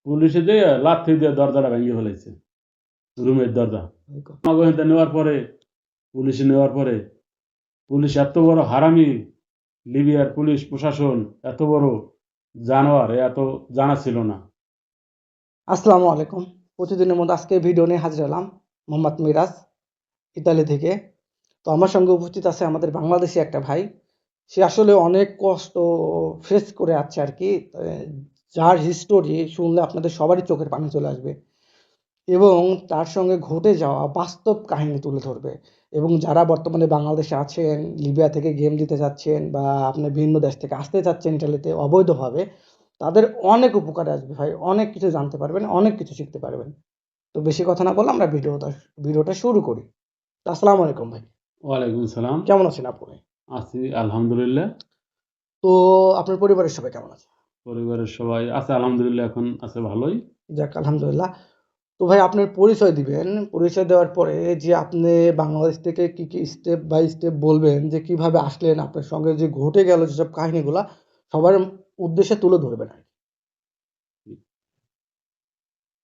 পুলিশে দিয়ে লাথি দিয়ে দরজাটা ভেঙে ফেলেছে, রুমের দরজা। আমাকে ওখানে নেওয়ার পরে, পুলিশে নেওয়ার পরে, পুলিশ এত বড় হারামি, লিবিয়ার পুলিশ প্রশাসন এত বড় জানোয়ার, এত জানা ছিল না। আসসালামু আলাইকুম। প্রতিদিনের মতো আজকে ভিডিও নিয়ে হাজির হলাম। মোহাম্মদ মিরাজ, ইতালি থেকে। তো আমার সঙ্গে উপস্থিত আছে আমাদের বাংলাদেশি একটা ভাই। সে আসলে অনেক কষ্ট ফেস করে আছে আর কি। যার হিস্টোরি শুনলে আপনাদের সবারই চোখের পানি চলে আসবে এবং তার সঙ্গে ঘটে যাওয়া বাস্তব কাহিনী তুলে ধরবে। এবং যারা বর্তমানে বাংলাদেশে আছেন, লিবিয়া থেকে গেম দিতে যাচ্ছেন বা আপনি ভিন্ন দেশ থেকে আসতে চাচ্ছেন ইটালিতে অবৈধভাবে, তাদের অনেক উপকারে আসবে ভাই। অনেক কিছু জানতে পারবেন, অনেক কিছু শিখতে পারবেন। তো বেশি কথা না বলে আমরা ভিডিওটা শুরু করি। তো আসসালামু আলাইকুম ভাই। ওয়ালাইকুম সালাম। কেমন আছেন আপনি? আছি আলহামদুলিল্লাহ। তো আপনার পরিবারের সবাই কেমন আছে? পরিবারের সবাই আছে আলহামদুলিল্লাহ, এখন আছে ভালোই। যাক আলহামদুলিল্লাহ। তো ভাই আপনার পরিচয় দিবেন। পরিচয় দেওয়ার পরে যে আপনি বাংলাদেশ থেকে কি, কি স্টেপ বাই স্টেপ বলবেন যে কিভাবে আসলেন, আপনার সঙ্গে যে ঘটে গেল যেসব কাহিনীগুলা সবার উদ্দেশ্যে তুলে ধরবেন আরকি।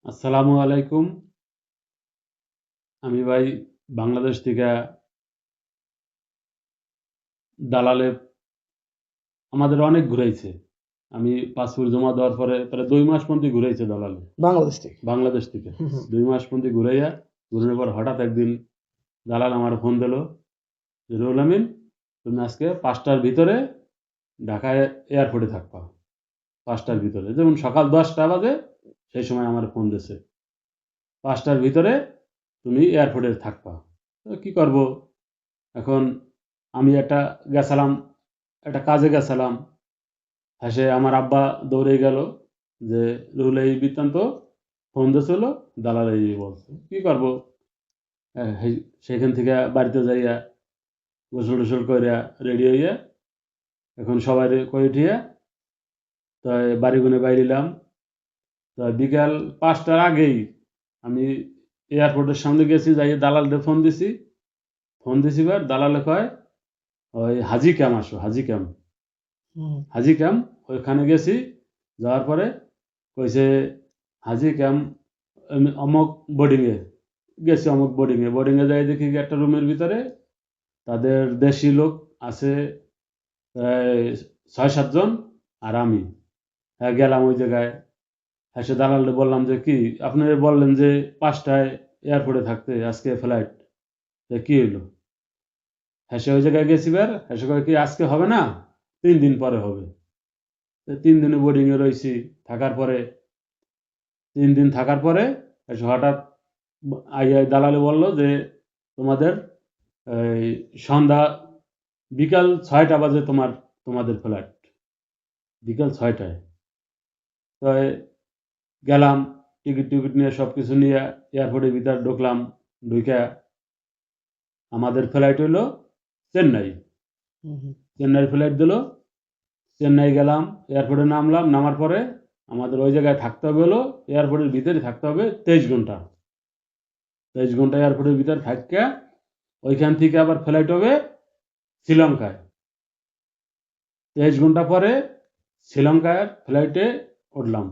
আসসালামু আলাইকুম। আমি ভাই বাংলাদেশ থেকে দালালে আমাদের অনেক ঘুরাইছে। আমি পাসপোর্ট জমা দেওয়ার পরে প্রায় 2 মাস পর্যন্ত ঘুরাইছে দালালে বাংলাদেশ থেকে? বাংলাদেশ থেকে। হুম, হুম। 2 মাস পর্যন্ত ঘুরানোর পর হঠাৎ একদিন দালাল আমার ফোন দিল যে, রুহুল আমিন, তুমি আজকে 5টার ভিতরে ঢাকায় এয়ারপোর্টে থাকবা। 5টার ভিতরে, যেমন সকাল 10টা বাজে সেই সময় আমার ফোন দিছে, 5টার ভিতরে তুমি এয়ারপোর্টে থাকবা। তো কি করব এখন? আমি একটা কাজে গেছিলাম। এসে আমার আব্বা দৌড়ে গেল যে, রুহুল এই বৃত্তান্ত, ফোন দিয়েছিল, দালাল এই বলছে। কি করব? সেখান থেকে বাড়িতে যাইয়া গোসল টোসল কইরা রেডি হইয়া এখন সবাই কই উঠিয়া তাই বাড়ি গুনে বাইরিলাম। তা বিকাল 5টার আগেই আমি এয়ারপোর্টের সামনে গেছি, যাইয়া দালালকে ফোন দিছি বার দালালে কয় ওই হাজি ক্যাম্প আসো, হুম। হাজি ক্যাম্প। ওইখানে গেছি, যাওয়ার পরে কইছে হাজি ক্যাম্প অমুক বোর্ডিংয়ে গেছি। অমুক বোর্ডিংয়ে যাই দেখি একটা রুমের ভিতরে তাদের দেশি লোক আছে প্রায় 6-7 জন, আর আমি। হ্যাঁ, গেলাম ওই জায়গায়। হ্যাঁ, সে দালালকে বললাম যে, কি আপনি বললেন যে 5টায় এয়ারপোর্টে থাকতে, আজকে ফ্লাইট, তা কি হইলো? হ্যাঁ, সে ওই জায়গায় গেছি বার। হ্যাঁ, সে কয় কি আজকে হবে না, 3 দিন পরে হবে। 3 দিনে বোর্ডিংয়ে রয়েছি। থাকার পরে 3 দিন থাকার পরে এসে হঠাৎ দালালে বলল যে, তোমাদের এই সন্ধ্যা বিকাল 6টা বাজে তোমাদের ফ্লাইট, বিকাল 6টায়। তো গেলাম, টিকিট নিয়ে সব কিছু নিয়ে এয়ারপোর্টের ভিতর ঢুকলাম। ঢুকে আমাদের ফ্লাইট হইলো চেন্নাই। হুম, হুম। চেন্নাইয়ের ফ্লাইট দিল। চেন্নাই গেলাম, এয়ারপোর্টে নামলাম। নামার পরে আমাদের ওই জায়গায় থাকতে হবে হলো, এয়ারপোর্টের ভিতরে থাকতে হবে 23 ঘন্টা। 23 ঘন্টা এয়ারপোর্টের ভিতরে থাকতে ওইখান থেকে আবার ফ্লাইট হবে শ্রীলঙ্কায়। 23 ঘন্টা পরে শ্রীলঙ্কার ফ্লাইটে উঠলাম।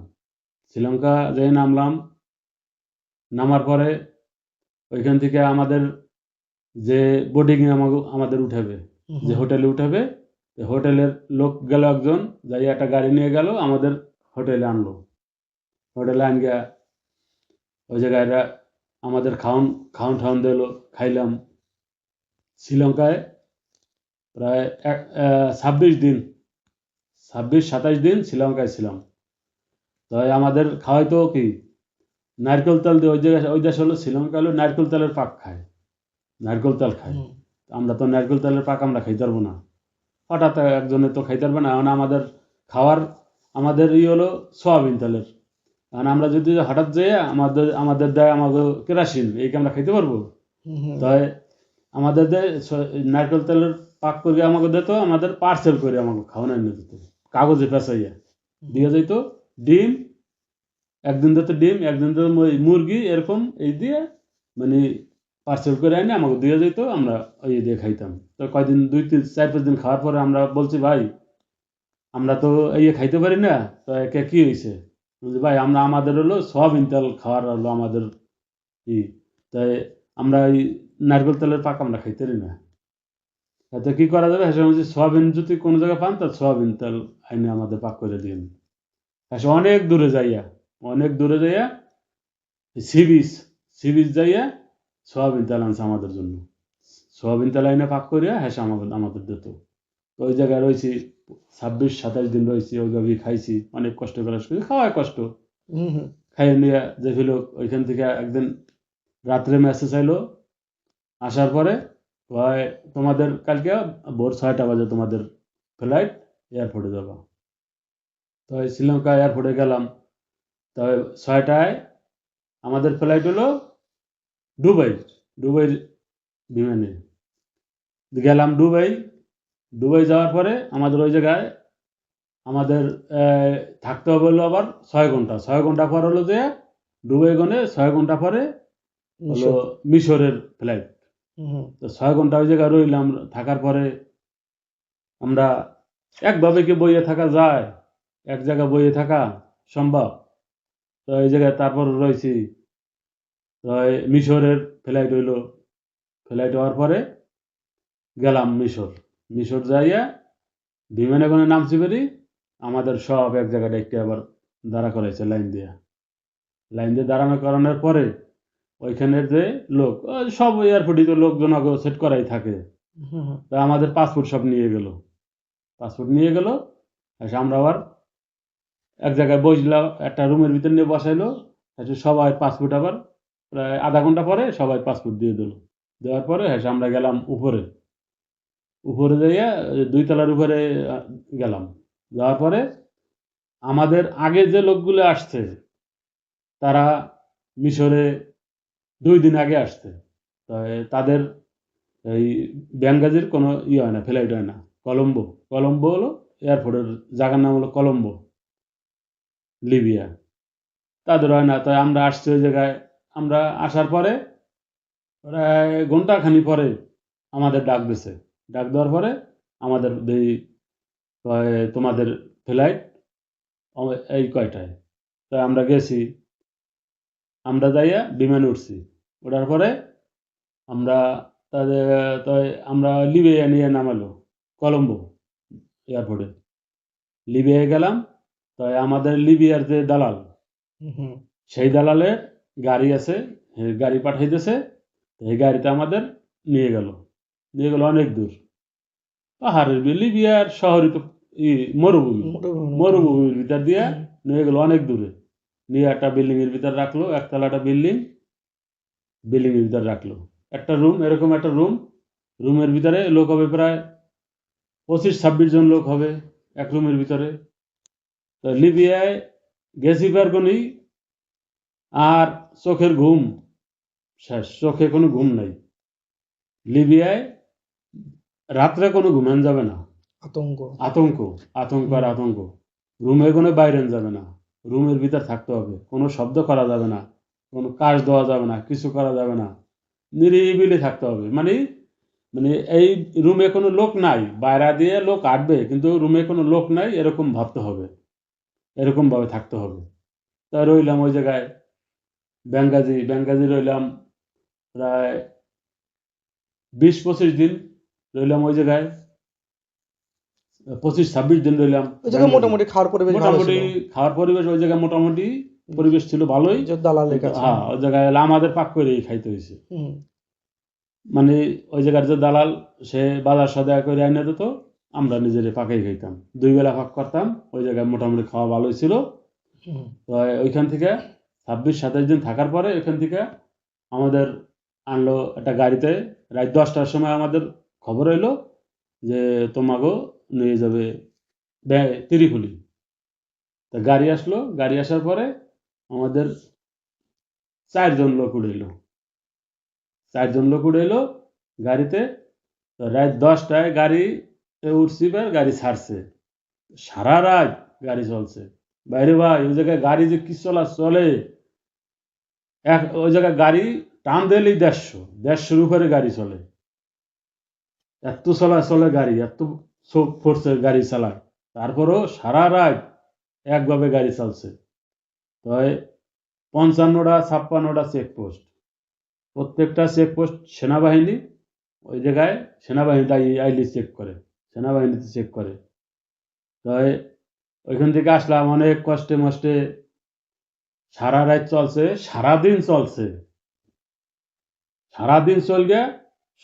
শ্রীলঙ্কা যেয়ে নামলাম। নামার পরে ওইখান থেকে আমাদের যে বোর্ডিংয়ে আমাদের উঠাবে, হুম, যে হুম। হোটেলে উঠাবে, হোটেলের লোক গেল একজন, যাই একটা গাড়ি নিয়ে গেল, আমাদের হোটেলে আনলো। হোটেলে আনগা ওই জায়গায় আমাদের খাওন খাওন ঠাউন দিল, খাইলাম। শ্রীলঙ্কায় প্রায় 26 দিন, 26-27 দিন শ্রীলঙ্কায় ছিলাম। তাই আমাদের খাওয়াইতো কি নারকেল তেল দিয়ে। ওই দেশ হলো শ্রীলঙ্কা, হলো নারকেল তেলের পাক খায়, নারকেল তেল খায়। হুম। আমরা তো নারকেল তেলের পাক আমরা খাইতে পারবো না। হঠাৎ একজনে তো খাইতে পারবে না। এখন আমাদের খাওয়ার আমাদের হলো সয়াবিন তেলের। কারণ আমরা যদি হঠাৎ যেয়ে আমাদের দেয় আমাকে কেরাসিন, এই কি আমরা খাইতে পারবো? হুম, হুম। তাই আমাদের দেয় নারকেল তেলের পাক করে আমাকে দিত, আমাদের পার্সেল করে আমাকে খাওয়ানো এনে দিত, কাগজে পেঁচাইয়া দিয়ে যেত। ডিম একদিন দিত, ডিম একদিন দিত মুরগি, এরকম এই দিয়ে মানে পার্সেল করে এনে আমাকে দিয়ে যেত। আমরা ওই দিয়ে খাইতাম। তো কয়দিন 2-3-4-5 দিন খাওয়ার পরে আমরা বলছি, ভাই আমরা তো খাইতে পারি না, তো একে কি হয়েছে? যে ভাই আমরা আমাদের হলো সয়াবিন তেল খাওয়ার হলো আমাদের ই, তাই আমরা এই নারকেল তেলের পাক আমরা খাইতে পারি না। তাতে কি করা যাবে? হ্যাঁ বলছি সয়াবিন যদি কোনো জায়গায় পান তা সয়াবিন তেল আইনে আমাদের পাক করে দিন। হ্যাঁ অনেক দূরে যাইয়া সি বিচ যাইয়া সয়াবিন তেল আনছে আমাদের জন্য। সয়াবিন তেল আইনে পাক করিয়া হ্যাঁ আমাদের দিত। তো ওই জায়গায় রয়েছি 26-27 দিন রয়েছি, ওইভাবেই খাইছি, অনেক কষ্ট করে খাওয়ায় কষ্ট। হুম হুম খাইয়ে নিয়ে যে ফেলো ওইখান থেকে একদিন রাত্রে মেসেজ আইলো আসার পরে, কয় তোমাদের কালকে ভোর 6টা বাজে তোমাদের ফ্লাইট, এয়ারপোর্টে যাবা। তো এই শ্রীলঙ্কা এয়ারপোর্টে গেলাম। তবে 6টায় আমাদের ফ্লাইট হলো দুবাইয়ের বিমানে গেলাম। দুবাই যাওয়ার পরে আমাদের ওই জায়গায় আমাদের থাকতে হবে হলো আবার 6 ঘন্টা। 6 ঘন্টা পর হলো যে দুবাই গনে 6 ঘন্টা পরে হলো মিশর। মিশরের ফ্লাইট। হুম তো 6 ঘন্টা ওই জায়গায় রইলাম। থাকার পরে আমরা একভাবে কি বইয়ে থাকা যায়? এক জায়গায় বইয়ে থাকা সম্ভব? তো এই জায়গায় তারপর রয়েছি। তো এই মিশরের ফ্লাইট হইলো। ফ্লাইট হওয়ার পরে গেলাম মিশর যাইয়া বিমানে করে নামছি পারি, আমাদের সব এক জায়গায় ডেকে আবার দাঁড়া করাইছে লাইন দিয়ে দাঁড়ানো করানোর পরে ওইখানের যে লোক, ওই সব এয়ারপোর্টে তো লোকজন আগে সেট করাই থাকে। হুম হুম তা আমাদের পাসপোর্ট সব নিয়ে গেল। এসে আমরা আবার এক জায়গায় বসলাম, একটা রুমের ভিতর নিয়ে বসাইলো। এসে সবাই পাসপোর্ট আবার প্রায় আধা ঘন্টা পরে সবাই পাসপোর্ট দিয়ে দিল। দেওয়ার পরে এসে আমরা গেলাম উপরে যাইয়া 2 তলার উপরে গেলাম। যাওয়ার পরে আমাদের আগে যে লোকগুলো আসছে তারা মিশরে 2 দিন আগে আসছে। তো তাদের এই বেঙ্গাজির কোনো হয় না, ফ্লাইট হয় না। কলম্বো হলো এয়ারপোর্টের জায়গার নাম হলো কলম্বো, লিবিয়া। তাদের হয় না। তাই আমরা আসছি ওই জায়গায়। আমরা আসার পরে প্রায় ঘন্টাখানি পরে আমাদের ডাক দেওয়ার পরে আমাদের কয় তোমাদের ফ্লাইট এই কয়টায়। তাই আমরা গেছি। আমরা যাইয়া বিমানে উঠছি। ওঠার পরে আমরা তাদের তাই আমরা লিবিয়া নিয়ে নামালো কলম্বো এয়ারপোর্টে। লিবিয়ায় গেলাম। তাই আমাদের লিবিয়ার যে দালাল, হুম সেই দালালের গাড়ি আছে, গাড়ি পাঠাইতেছে। এই গাড়িতে আমাদের নিয়ে গেল অনেক দূর, পাহাড়ের লিবিয়ার শহরই তো মরুভূমি, মরুভূমির ভিতর দিয়ে নিয়ে গেল অনেক দূরে। নিয়ে একটা বিল্ডিং এর ভিতর রাখলো, একতলা একটা বিল্ডিং এর ভিতর রাখলো। একটা রুম, এরকম একটা রুমের ভিতরে লোক হবে প্রায় 25-26 জন লোক হবে এক রুমের ভিতরে। তো লিবিয়ায় গেছি পারগনি, আর চোখের ঘুম শেষ, চোখে কোনো ঘুম নাই। লিবিয়ায় রাত্রে কোনো ঘুমান যাবে না। আতঙ্ক। আতঙ্ক, আর আতঙ্ক। রুমে কোনো বাইরে যাবে না, রুমের ভিতর থাকতে হবে। কোনো শব্দ করা যাবে না, কোনো কাজ দেওয়া যাবে না, কিছু করা যাবে না। নিরিবিলি থাকতে হবে। মানে মানে এই রুমে কোনো লোক নাই, বাইরে দিয়ে লোক আসবে কিন্তু রুমে কোনো লোক নাই, এরকম ভাবতে হবে, এরকম ভাবে থাকতে হবে। তা রইলাম ওই জায়গায় বেঙ্গাজি রইলাম প্রায় 20-25 দিন রইলাম ওই জায়গায়। 25-26 দিন রইলাম ওই জায়গায় বেঙ্গাজি। মোটামুটি খাওয়ার পরিবেশ ভালো মোটামুটি ছিল। খাওয়ার পরিবেশ ওই জায়গায় মোটামুটি পরিবেশ ছিল ভালোই। যে দালালের কাছে। হ্যাঁ, ওই জায়গায় আমাদের পাক করেই খাইতে হয়েছে। হুম মানে ওই জায়গার যে দালাল, সে বাজার সদাই করে আইনে দিত, আমরা নিজেরা পাকাই খাইতাম। 2 বেলা পাক করতাম। ওই জায়গায় মোটামুটি খাওয়া ভালোই ছিল। হুম তো ওইখান থেকে 26-27 দিন থাকার পরে ওইখান থেকে আমাদের আনলো একটা গাড়িতে। রাত 10টার সময় আমাদের খবর এলো যে তোমাকেও নিয়ে যাবে তিরিপুলি। তা গাড়ি আসলো, গাড়ি আসার পরে আমাদের 4 জন লোক উঠেইলো গাড়িতে। তো রাত 10টায় গাড়ি উঠছি, গাড়ি ছাড়ছে। সারা রাত গাড়ি চলছে। বাইরে ভাই ওই জায়গায় গাড়ি যে কি চলে, ওই জায়গায় গাড়ি টান দিলেই 150-150-র উপরে গাড়ি চলে। এত চলে গাড়ি, এত ফোর্সের গাড়ি চালায়। তারপরেও সারা রাত একভাবে গাড়ি চলছে। তাই 55টা 56টা চেকপোস্ট, প্রত্যেকটা চেকপোস্ট সেনাবাহিনী, ওই জায়গায় সেনাবাহিনীটা আইলি চেক করে, সেনাবাহিনীতে চেক করে। তাই ওইখান থেকে আসলাম অনেক কষ্টে মষ্টে, সারা রাত চলছে, সারাদিন চলছে, সারাদিন চল গিয়া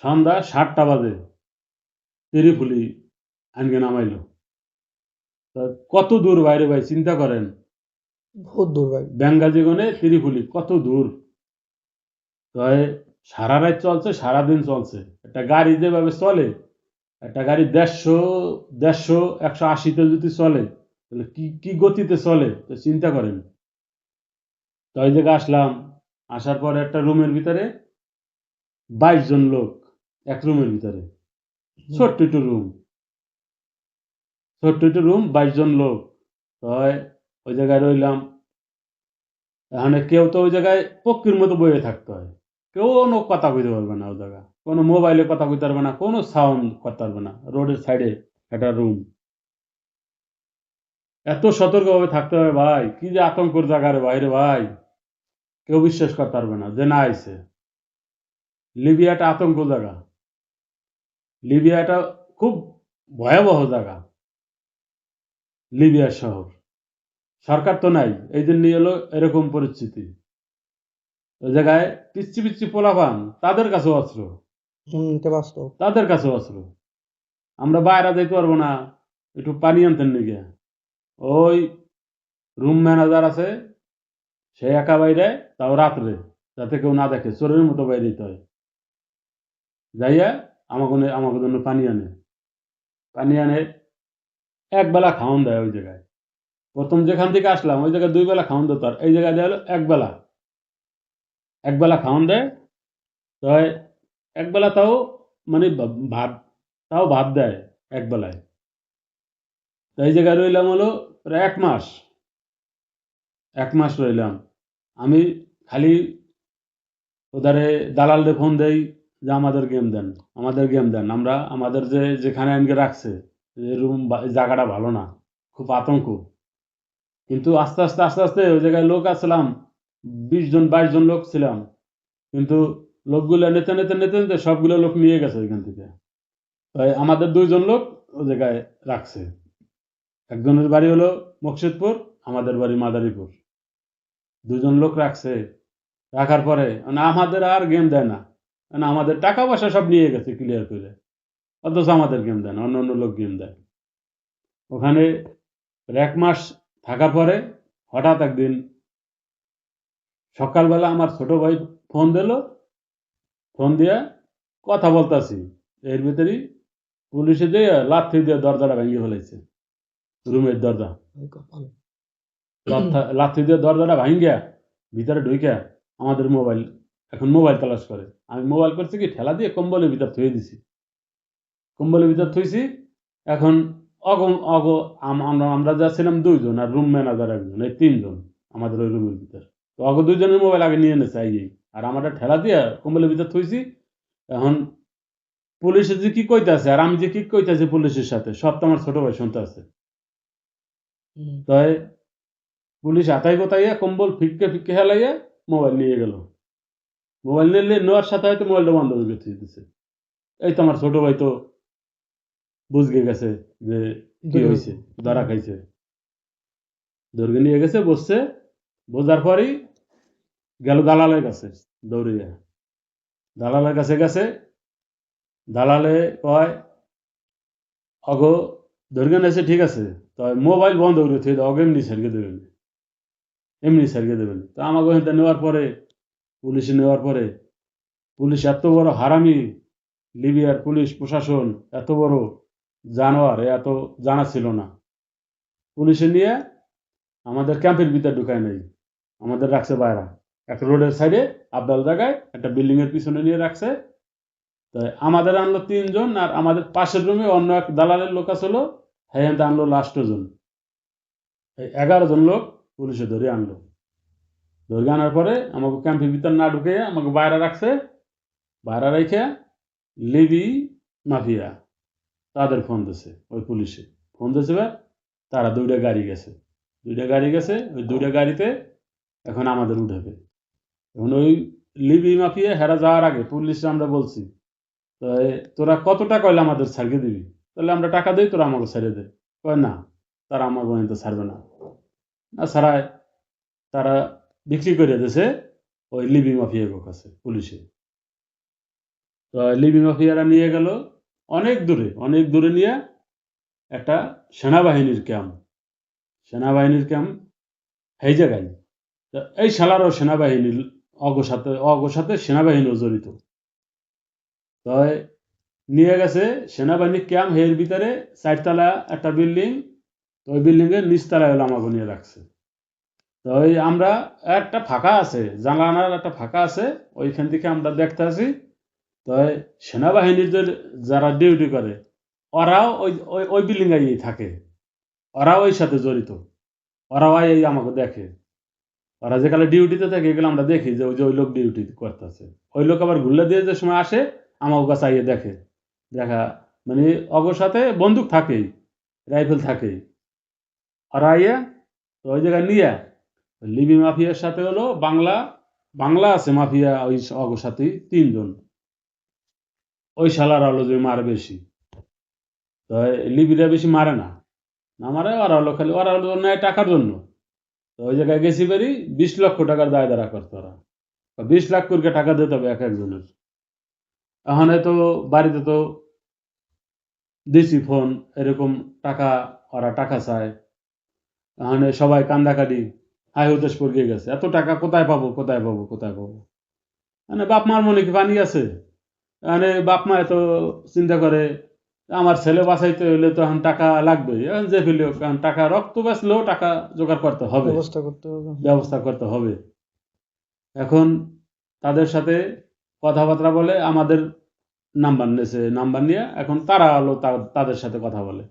সন্ধ্যা 7টা বাজে তিরিফুলি আনকে নামাইলো। তা কত দূর বাইরে ভাই চিন্তা করেন, বহুত দূর ভাই। বেঙ্গাজিগনে তিরিফুলি কত দূর। তাই সারা রাত চলছে, সারাদিন চলছে। একটা গাড়ি যেভাবে চলে, একটা গাড়ি 150 180-তে যদি চলে, তাহলে কি কি গতিতে চলে তো চিন্তা করেন। তো ওই জায়গায় আসলাম, আসার পরে একটা রুমের ভিতরে 22 জন লোক, এক রুমের ভিতরে, ছোট্ট একটু রুম, ছোট্ট একটু রুম, 22 জন লোক। তো ওই জায়গায় রইলাম। এখানে কেউ তো ওই জায়গায় পক্ষীর মতো বয়ে থাকতে হয়, কেউ কোনো কথা কইতে পারবে না, ওই জায়গা কোনো মোবাইলে কথা কইতে পারবে না, কোনো সাউন্ড করতে পারবে না। রোডের সাইডে একটা রুম, এত সতর্কভাবে থাকতে হবে ভাই, কি যে আতঙ্কর জায়গা রে বাইরে ভাই, কেউ বিশ্বাস করতে পারবে না যে না আইছে। লিবিয়াটা আতঙ্ক জায়গা, লিবিয়াটা খুব ভয়াবহ জায়গা, লিবিয়া শহর। সরকার তো নাই, এই জন্যই হলো এরকম পরিস্থিতি। ওই জায়গায় পিচ্ছি পিচ্ছি পোলাপান, তাদের কাছে অস্ত্র, এটা বাস্তব। তাদের কাছে অস্ত্র। আমরা বাইরে যাইতে পারবো না, একটু পানি আনতেন নিগে, ওই রুম ম্যানেজার আছে, সে একা বাইরে, তাও রাত্রে, যাতে কেউ না দেখে, চোরের মতো বাইরে যেতে হয়। যাইয়া আমাকে জন্য পানি আনে, পানি আনে, একবেলা খাওয়ান দেয় ওই জায়গায়। প্রথম যেখান থেকে আসলাম ওই জায়গায় 2 বেলা খাওয়ান দিত, আর এই জায়গায় দেয় হলো একবেলা, একবেলা খাওয়ান দেয়। তো একবেলা তাও মানে ভাত, তাও ভাত দেয় একবেলায়। তো এই জায়গায় রইলাম হলো প্রায় 1 মাস, 1 মাস রইলাম। আমি খালি ওধারে দালালরে ফোন দেই যে আমাদের গেম দেন, আমাদের গেম দেন। আমরা আমাদের যেখানে আনকে রাখছে, যে রুম জায়গাটা ভালো না, খুব আতঙ্ক। কিন্তু আস্তে আস্তে আস্তে আস্তে ওই জায়গায় লোক আসলাম, 20 জন 22 জন লোক ছিলাম। কিন্তু লোকগুলো নিতে নিতে নিতে নিতে সবগুলো লোক নিয়ে গেছে ওইখান থেকে। তাই আমাদের 2 জন লোক ওই জায়গায় রাখছে। একজনের বাড়ি হলো মুর্শিদপুর, আমাদের বাড়ি মাদারীপুর। 2 জন লোক রাখছে। রাখার পরে মানে আমাদের আর গেম দেয় না, মানে আমাদের টাকা পয়সা সব নিয়ে গেছে ক্লিয়ার করে, অথচ আমাদের গেম দেয় না, অন্য অন্য লোক গেম দেয়। ওখানে 1 মাস থাকার পরে হঠাৎ একদিন সকালবেলা আমার ছোট ভাই ফোন দিল, ফোন দিয়া কথা বলতাছি, এর ভিতরেই পুলিশে দিয়ে লাথি দিয়ে দরজাটা ভেঙে ফেলাইছে, রুমের দরজা। লাথি দিয়ে দরজাটা ভাঙ্গিয়া ভিতরে ঢুইকা আমাদের মোবাইল, এখন মোবাইল তালাশ করে। আমি মোবাইল করছি কি ঠেলা দিয়ে কম্বলের ভিতর থুয়ে দিছি, কম্বলের ভিতর থুইছি। এখন আমরা যা ছিলাম 2 জন, আর রুম ম্যানেজার একজন, এই 3 জন আমাদের ওই রুমের ভিতর। তো 2 জনের মোবাইল আগে নিয়ে এনেছে আইয়েই, আর আমাদের ঠেলা দিয়ে কম্বলের ভিতর থুইছি। এখন পুলিশে যে কি কইতাছে আর আমি যে কি কইতাছি পুলিশের সাথে, সব তো আমার ছোট ভাই শুনতে আছে। তাই পুলিশ হাতাই কোথাইয়া কম্বল ফিটকে ফিটকে হেলাইয়া মোবাইল নিয়ে গেল। মোবাইল নেওয়ার সাথে হয়তো মোবাইলটা বন্ধ হয়ে গেছে। এই তো আমার ছোট ভাই তো বুঝগে গেছে যে কি হয়েছে, ধরা খাইছে। ধরে নিয়ে গেছে, বসছে, বোঝার পরই গেল দালালের কাছে দৌড়িয়া। দালালের কাছে গেছে, দালালে কয় অগো ধরে নিয়েছে, ঠিক আছে, তো মোবাইল বন্ধ করে থুয়ে দাও, এমনি সারিয়ে দেবেন, এমনি সারিয়ে দেবেন। তো আমাকে ওখানে নেওয়ার পরে, পুলিশে নেওয়ার পরে, পুলিশ এত বড় হারামি, লিবিয়ার পুলিশ প্রশাসন এত বড় জানোয়ার, এত জানা ছিল না। পুলিশে নিয়ে আমাদের ক্যাম্পের ভিতরে ঢুকায় নাই, আমাদের রাখছে বাইরে একটা রোডের সাইডে আবদাল জায়গায়, একটা বিল্ডিং এর পিছনে নিয়ে রাখছে। তাই আমাদের আনলো 3 জন, আর আমাদের পাশের রুমে অন্য এক দালালের লোক আসলো, হ্যাঁ আনলো লাস্ট জন। এই 11 জন লোক পুলিশে ধরে আনলো। ধরে আনার পরে আমাকে ক্যাম্পের ভিতর না ঢুকে আমাকে বাইরে রাখছে। বাইরে রেখে লিবি মাফিয়া তাদের ফোন দিছে, ওই পুলিশে ফোন দিছে, তারা 2টা গাড়ি গেছে, 2টা গাড়ি গেছে। ওই 2টা গাড়িতে এখন আমাদের উঠাবে। এখন ওই লিবি মাফিয়া হেরা যাওয়ার আগে পুলিশ আমরা বলছি, তো তোরা কত টাকা হইলে আমাদের ছাড়িয়ে দিবি, তাহলে আমরা টাকা দিই, তোরা আমাকে ছেড়ে দে। কয় না, তারা আমার পর্যন্ত ছাড়বে না। না ছাড়ায় তারা বিক্রি করে দিয়েছে ওই লিবি মাফিয়ার কাছে পুলিশে। তো লিবি মাফিয়ারা নিয়ে গেল অনেক দূরে নিয়ে একটা সেনাবাহিনীর ক্যাম্প এই জায়গায়। তো এই শালারও সেনাবাহিনীর অগসাতে সেনাবাহিনীও জড়িত। তো নিয়ে গেছে সেনাবাহিনী ক্যাম্প, এর ভিতরে 4 তলা একটা বিল্ডিং, তো ওই বিল্ডিং এর নিচতলায় হলো আমাকে নিয়ে রাখছে। তো ওই আমরা একটা ফাঁকা আছে, জানালার একটা ফাঁকা আছে, ওইখান থেকে আমরা দেখতে আছি। তো এই সেনাবাহিনীর যারা ডিউটি করে ওরাও ওই ওই ওই বিল্ডিং এ থাকে, ওরাও ওই সাথে জড়িত, ওরাও এই আমাকে দেখে। ওরা যেখানে ডিউটিতে থাকে এগুলো আমরা দেখি যে ওই লোক ডিউটি করতেছে। ওই লোক আবার ঘুরলে দিয়ে যে সময় আসে আমার কাছে আইয়ে দেখে, দেখা মানে অগর সাথে বন্দুক থাকেই, রাইফেল থাকেই। ওরা আইয়া তো ওই জায়গায় নিয়ে লিবি মাফিয়ার সাথে হলো বাংলা আছে মাফিয়া, ওই অগর সাথে 3 জন। ওই শালারা হলো যে মারে বেশি। তো লিবিরা বেশি মারে না, না মারে, ওরা হলো খালি ওরা হলো নেয় টাকার জন্য। তো ওই জায়গায় গেছি বেরি 20 লক্ষ টাকার দায় দাঁড়া করতো ওরা। 20 লাখ করে টাকা দিতে হবে এক একজনের। এখন তো বাড়িতে তো দিছি ফোন, এরকম টাকা, ওরা টাকা চায়। এখন সবাই কান্দাকাটি হাই হুতাশ পড়িয়ে গেছে, এত টাকা কোথায় পাবো, কোথায় পাবো, কোথায় পাবো। মানে বাপ মার মনে কি পানি আছে? মানে বাপ মা এত চিন্তা করে আমার ছেলে বাঁচাইতে হইলে তো এখন টাকা লাগবে, এখন যে ফেলে এখন টাকা রক্ত বেচলেও টাকা জোগাড় করতে হবে, ব্যবস্থা করতে হবে। ব্যবস্থা করতে হবে। এখন তাদের সাথে কথাবার্তা বলে আমাদের নাম্বার নিয়েছে, নাম্বার নিয়ে এখন তারা হলো তাদের সাথে কথা বলে।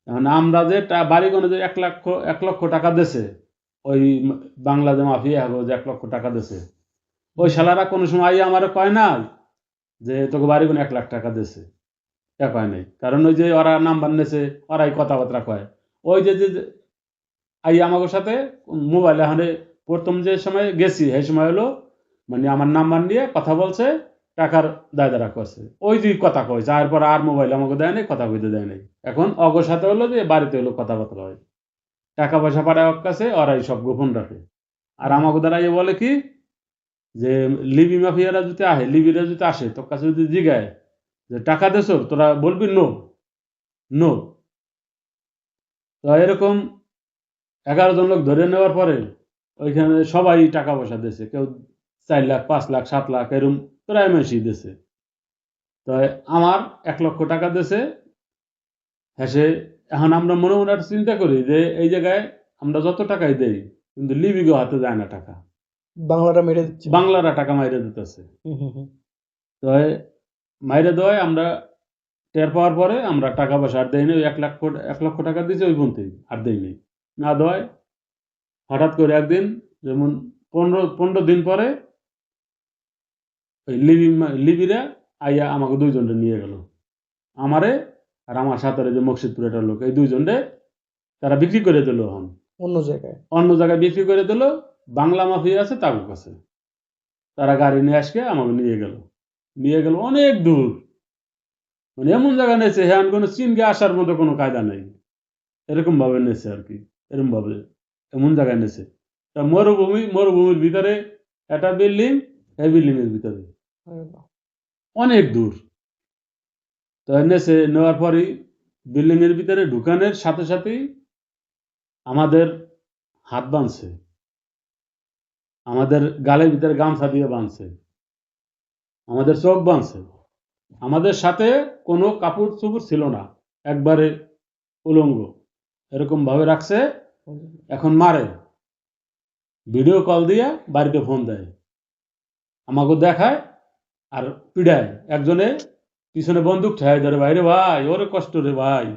এখন আমরা যে বাড়িগণে যে 1 লক্ষ টাকা দিয়েছে, ওই বাংলাদেশ মাফিয়া যে 1 লক্ষ টাকা দিয়েছে, ওই শালারা কোনো সময় আইয়া আমার কয় না যে তোকে বাড়িগণে 1 লাখ টাকা দিয়েছে, তা কয় নাই। কারণ ওই যে ওরা নাম্বার নিয়েছে, ওরাই কথাবার্তা কয়। ওই যে যে আইয়া আমাকে সাথে মোবাইলে হানে প্রথম যে সময় গেছি সেই সময় হলো মানে আমার নাম্বার নিয়ে কথা বলছে, টাকার দায় দাঁড়া করছে। ওই যে কথা কয়েছে, এরপর আর মোবাইল আমাকে দেয় নাই, কথা কইতে দেয় নাই। এখন অগর সাথে হলো যে বাড়িতে হলো কথাবার্তা হয়, টাকা পয়সা পাঠায় ওর কাছে, ওরাই সব গোপন রাখে। আর আমাকে দ্বারা বলে কি যে লিবি মাফিয়ারা যদি আহে, লিবিরা যদি আসে তোর কাছে যদি জিগায় যে টাকা দেছো, তোরা বলবি নো, নো। তো এরকম 11 জন লোক ধরে নেওয়ার পরে ওইখানে সবাই টাকা পয়সা দিয়েছে, কেউ 4 লাখ, 5 লাখ, 7 লাখ এরকম প্রায় মেশি দিয়েছে। তো আমার 1 লক্ষ টাকা দিয়েছে হেসে। এখন আমরা মনে মনে একটা চিন্তা করি যে এই জায়গায় আমরা যত টাকাই দেই কিন্তু লিবিগো হাতে যায় না টাকা, বাংলাটা মেরে দিচ্ছে। বাংলারা টাকা মাইরে দিতেছে। তো মাইরে দেওয়ায় আমরা টের পাওয়ার পরে আমরা টাকা পয়সা আর দেই নাই, ওই 1 লক্ষ টাকা দিয়েছে ওই পর্যন্তই, আর দেই নাই। না দেওয়ায় হঠাৎ করে একদিন, যেমন 15 দিন পরে ওই লিবিরা আইয়া আমাকে 2 জনরে নিয়ে গেল, আমারে আর আমার সাথে যে মকসিদপুরের লোক, এই 2জনরে তারা বিক্রি করে দিল। এখন অন্য জায়গায় বিক্রি করে দিল, বাংলা মাফিয়া আছে তার কাছে। তারা গাড়ি নিয়ে আসকে আমাকে নিয়ে গেল অনেক দূর, মানে এমন জায়গা নেছে হ্যাঁ কোনো চীনকে আসার মতো কোনো কায়দা নেই, এরকম ভাবে নেছে আর কি, এরকম ভাবে এমন জায়গায় নেছে। তা মরুভূমির ভিতরে একটা বিল্ডিং, এই বিল্ডিং এর ভিতরে অনেক দূর। তো এনেছে, নেওয়ার পরই বিল্ডিং এর ভিতরে ঢুকানোর সাথে সাথেই আমাদের হাত বাঁধছে, আমাদের গালের ভিতরে গামছা দিয়ে বাঁধছে, আমাদের চোখ বাঁধছে, আমাদের সাথে কোনো কাপড় চোপড় ছিল না, একবারে উলঙ্গ এরকম ভাবে রাখছে। এখন মারে, ভিডিও কল দিয়ে বাড়িতে ফোন দেয়, আমাকে দেখায় আর পিড়ায়। একজনে পিছনে বন্দুক ঠায় ধরে, ভাই রে ভাই, ওরে কষ্ট রে ভাই।